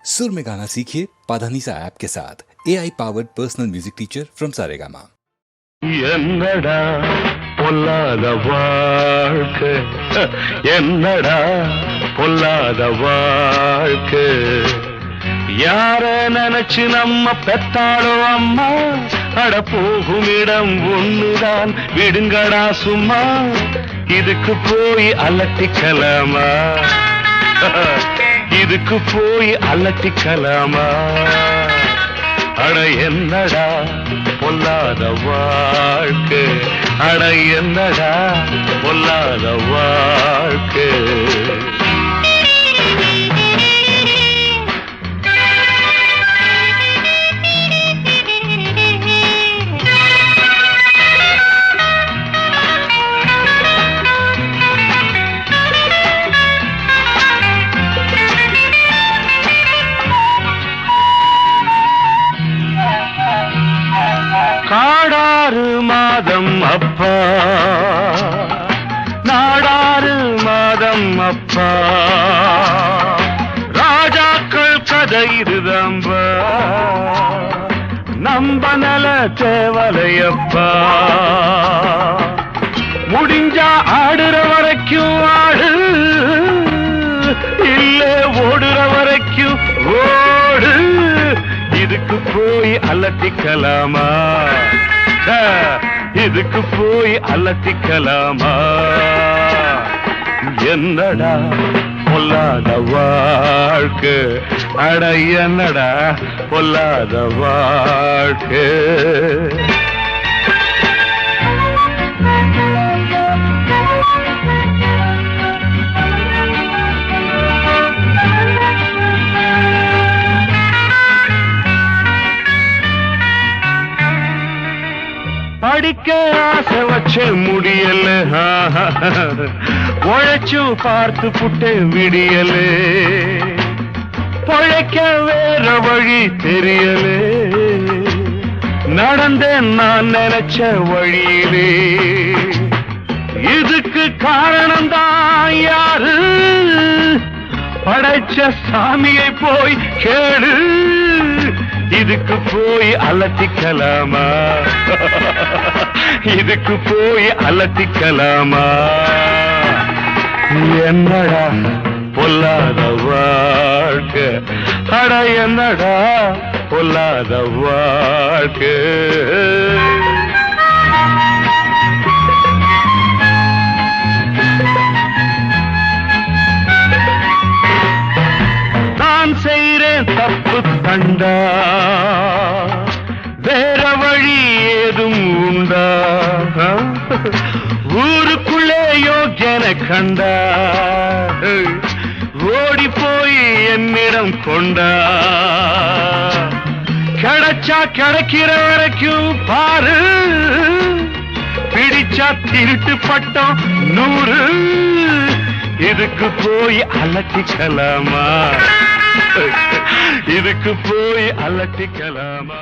सुर में गाना सीखिए पाधानीसा ऐप के साथ AI powered personal music teacher from Saregama. என்னடா பொல்லாத வாழ்க்கை, என்னடா பொல்லாத வாழ்க்கை, யார நினைச்சு நம்ம பெத்தாளோ அம்மா, அட போகும் இடம் ஒண்ணுதான் விடுங்கடா சும்மா, இதுக்கு போய் அலட்டிக்கலாமா, இதுக்கு போய் அலட்டிக்கலாமா, அட என்னடா பொல்லாத வாழ்க்கை, அட என்னடா பொல்லாத வாழ்க்கை. காடாறு மாதம் அப்பா, நாடாறு மாதம் அப்பா, ராஜாக்கள் கதை இதுதம்பா, நம்ப நல தேவலையப்பா, முடிஞ்சா ஆடுற வரைக்கும் ஆடு, இல்ல ஓடுற வரைக்கும் ஓடு, இதுக்கு போய் அலட்டிக்கலாமா, இதுக்கு போய் அலட்டிக்கலாமா, என்னடா பொல்லாத வாழ்க்கை, அட என்னடா பொல்லாத வாழ்க்கை. படிக்க ஆசை வச்ச முடியல, உழைச்சும் பார்த்து புட்ட விடியல, பொழைக்க வேற வழி தெரியல, நடந்தேன் நான் நினைச்ச வழியிலே, இதுக்கு காரணம் தான் யாரு, படைச்ச சாமியை போய் கேளு, இதுக்கு போய் அலட்டிக்கலாமா, இதுக்கு போய் அலட்டிக்கலாமா, என்னடா பொல்லாத வாழ்க்கை, அட என்னடா பொல்லாத வாழ்க்கை. நான் செய்றேன் தப்பு கண்டா, வேற வழி ஏதும் உண்டா, ஊருக்குள்ளே யோக்கியன கண்டா, ஓடி போய் என்னிடம் கொண்டா, கிடைச்சா கிடைக்கிற வரைக்கும் பாரு, பிடிச்சா திருட்டு பட்டம் 100, இதுக்கு போய் அலட்டிக்கலாமா, இதுக்கு போய் அலட்டிக்கலாமா.